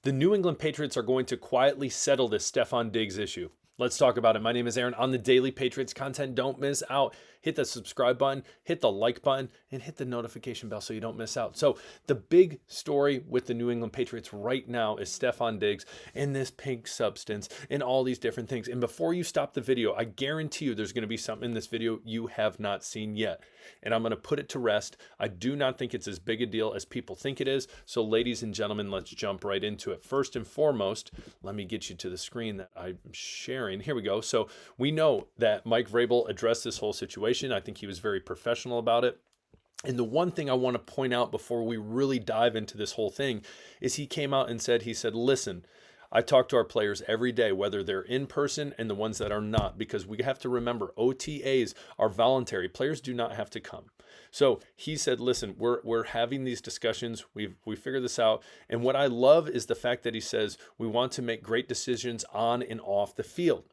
The New England Patriots are going to quietly settle this Stefon Diggs issue. Let's talk about it. My name is Aaron. On the daily Patriots content, don't miss out. Hit the subscribe button, hit the like button, and hit the notification bell so you don't miss out. So, the big story with the New England Patriots right now is Stefon Diggs and this pink substance and all these different things. And before you stop the video, I guarantee you there's going to be something in this video you have not seen yet. And I'm going to put it to rest. I do not think it's as big a deal as people think it is. So, ladies and gentlemen, let's jump right into it. First and foremost, let me get you to the screen that I'm sharing. Here we go. So, we know that Mike Vrabel addressed this whole situation. I think he was very professional about it. And the one thing I want to point out before we really dive into this whole thing is he came out and said, listen, I talk to our players every day, whether they're in person and the ones that are not, because we have to remember OTAs are voluntary. Players do not have to come. So he said, listen, we're having these discussions. We figured this out. And what I love is the fact that he says we want to make great decisions on and off the field.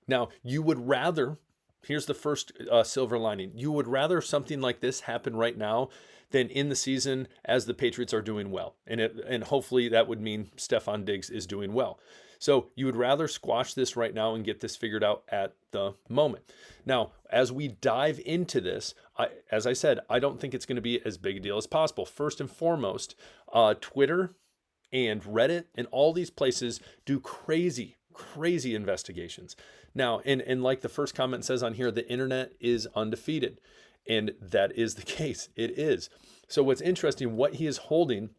Now, you would rather, here's the first silver lining, you would rather something like this happen right now than in the season as the Patriots are doing well. And hopefully that would mean Stefon Diggs is doing well. So you would rather squash this right now and get this figured out at the moment. Now, as we dive into this, as I said, I don't think it's going to be as big a deal as possible. First and foremost, Twitter and Reddit and all these places do crazy investigations. Now, and like the first comment says on here, the internet is undefeated. And that is the case. It is. So what's interesting, what he is holding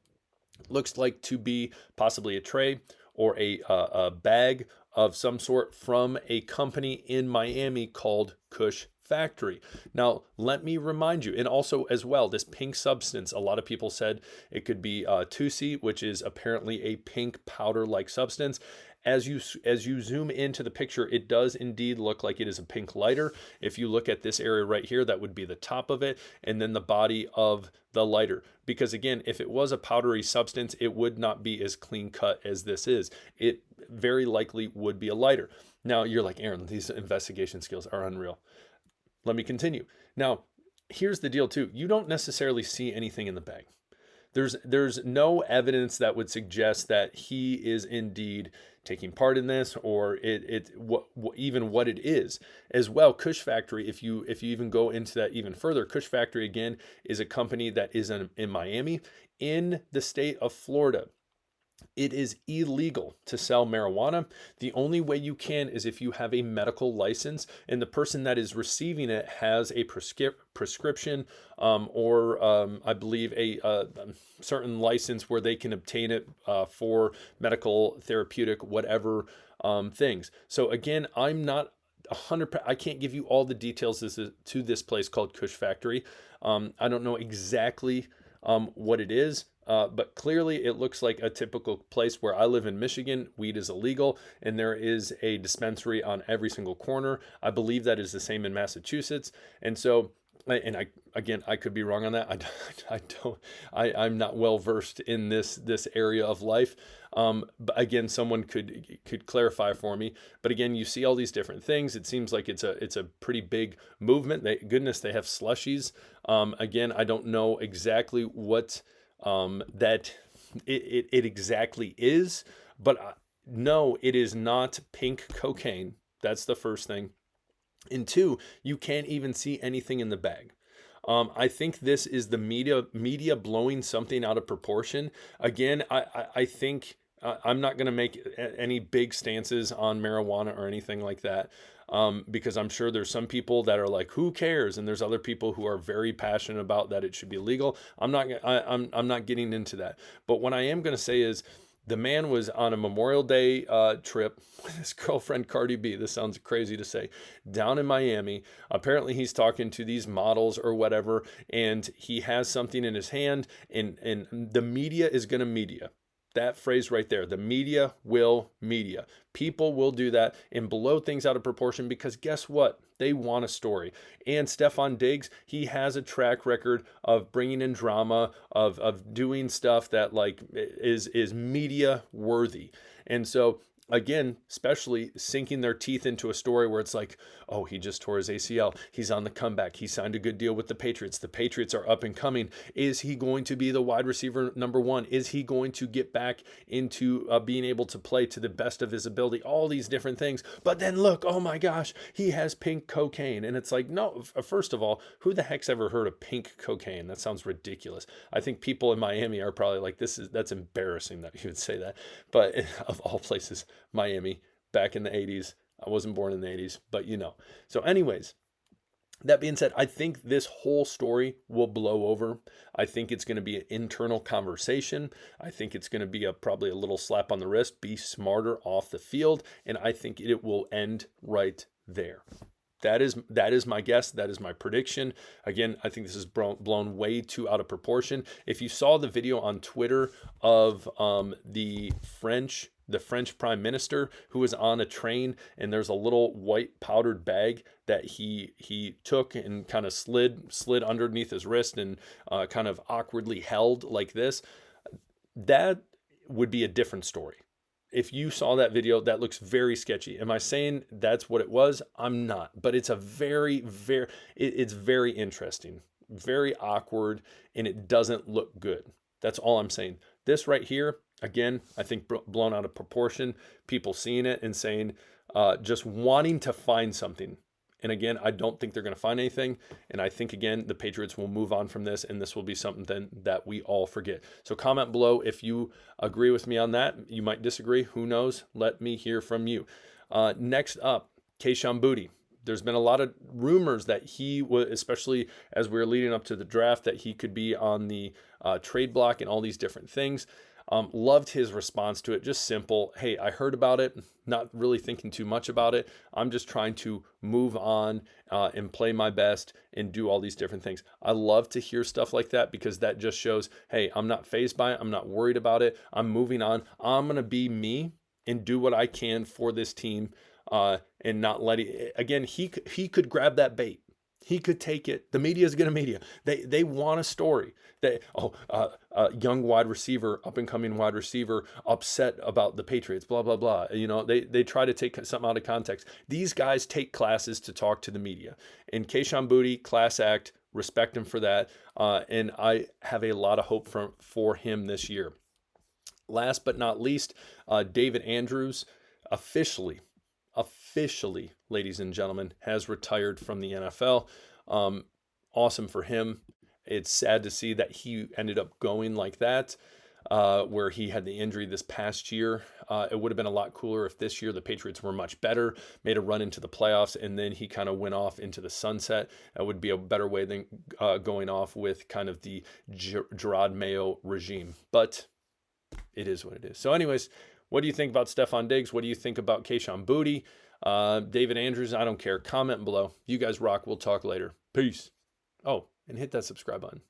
looks like to be possibly a tray or a bag of some sort from a company in Miami called Kush Factory. Now, let me remind you, and also as well, this pink substance, a lot of people said it could be Tusi, which is apparently a pink powder-like substance. As you zoom into the picture, it does indeed look like it is a pink lighter. If you look at this area right here, that would be the top of it, and then the body of the lighter. Because again, if it was a powdery substance, it would not be as clean cut as this is. It very likely would be a lighter. Now, you're like, Aaron, these investigation skills are unreal. Let me continue. Now, here's the deal too. You don't necessarily see anything in the bag. There's no evidence that would suggest that he is indeed taking part in this, or even what it is as well. Kush Factory, if you even go into that even further, Kush Factory again is a company that is in Miami, in the state of Florida. It is illegal to sell marijuana. The only way you can is if you have a medical license and the person that is receiving it has a prescription or I believe a certain license where they can obtain it for medical, therapeutic, whatever things. So again, I'm not 100%. I can't give you all the details to this place called Kush Factory. I don't know exactly what it is. But clearly it looks like a typical place where I live in Michigan. Weed is illegal, and there is a dispensary on every single corner. I believe that is the same in Massachusetts. And so, and I could be wrong on that. I'm not well versed in this area of life. But again, someone could clarify for me. But again, you see all these different things. It seems like it's a pretty big movement. Goodness, they have slushies. Again, I don't know exactly what that it exactly is, but no, it is not pink cocaine. That's the first thing. And two, you can't even see anything in the bag. I think this is the media blowing something out of proportion. Again, I think I'm not going to make any big stances on marijuana or anything like that. Because I'm sure there's some people that are like, who cares? And there's other people who are very passionate about that it should be legal. I'm not getting into that. But what I am going to say is the man was on a Memorial Day trip with his girlfriend Cardi B. This sounds crazy to say. Down in Miami. Apparently he's talking to these models or whatever, and he has something in his hand, and the media is going to media. That phrase right there, the media will media. People will do that and blow things out of proportion because guess what? They want a story. And Stefon Diggs, he has a track record of bringing in drama, of doing stuff that like is media worthy. And so again, especially sinking their teeth into a story where it's like, oh, he just tore his ACL. He's on the comeback. He signed a good deal with the Patriots. The Patriots are up and coming. Is he going to be the wide receiver number one? Is he going to get back into being able to play to the best of his ability? All these different things. But then look, oh my gosh, he has pink cocaine. And it's like, no, first of all, who the heck's ever heard of pink cocaine? That sounds ridiculous. I think people in Miami are probably like, that's embarrassing that you would say that. But of all places, Miami back in the 80s. I wasn't born in the 80s, but you know. So anyways, that being said, I think this whole story will blow over. I think it's going to be an internal conversation. I think it's going to be probably a little slap on the wrist. Be smarter off the field, and I think it will end right there. That is my guess. That is my prediction. Again, I think this is blown way too out of proportion. If you saw the video on Twitter of the French Prime Minister who was on a train, and there's a little white powdered bag that he took and kind of slid underneath his wrist and kind of awkwardly held like this, that would be a different story. If you saw that video, that looks very sketchy. Am I saying that's what it was? I'm not. But it's a it's very interesting, very awkward, and it doesn't look good. That's all I'm saying. This right here, again, I think blown out of proportion. People seeing it and saying, just wanting to find something. And again, I don't think they're going to find anything. And I think, again, the Patriots will move on from this, and this will be something that we all forget. So comment below if you agree with me on that. You might disagree. Who knows? Let me hear from you. Next up, Kahan Booty. There's been a lot of rumors that he was, especially as we were leading up to the draft, that he could be on the trade block and all these different things. Loved his response to it. Just simple. Hey, I heard about it. Not really thinking too much about it. I'm just trying to move on and play my best and do all these different things. I love to hear stuff like that because that just shows, hey, I'm not fazed by it. I'm not worried about it. I'm moving on. I'm going to be me and do what I can for this team and not let it. Again, he could grab that bait. He could take it. The media is going to media. They want a story. Young wide receiver, up and coming wide receiver, upset about the Patriots. Blah blah blah. You know, they try to take something out of context. These guys take classes to talk to the media. And Kahan Booty, class act. Respect him for that. And I have a lot of hope for him this year. Last but not least, David Andrews officially, ladies and gentlemen, has retired from the NFL. Awesome for him. It's sad to see that he ended up going like that, where he had the injury this past year. It would have been a lot cooler if this year the Patriots were much better, made a run into the playoffs, and then he kind of went off into the sunset. That would be a better way than going off with kind of the Gerard Mayo regime. But it is what it is. So anyways, what do you think about Stefon Diggs? What do you think about Kahan Booty? David Andrews, I don't care. Comment below. You guys rock. We'll talk later. Peace. Oh, and hit that subscribe button.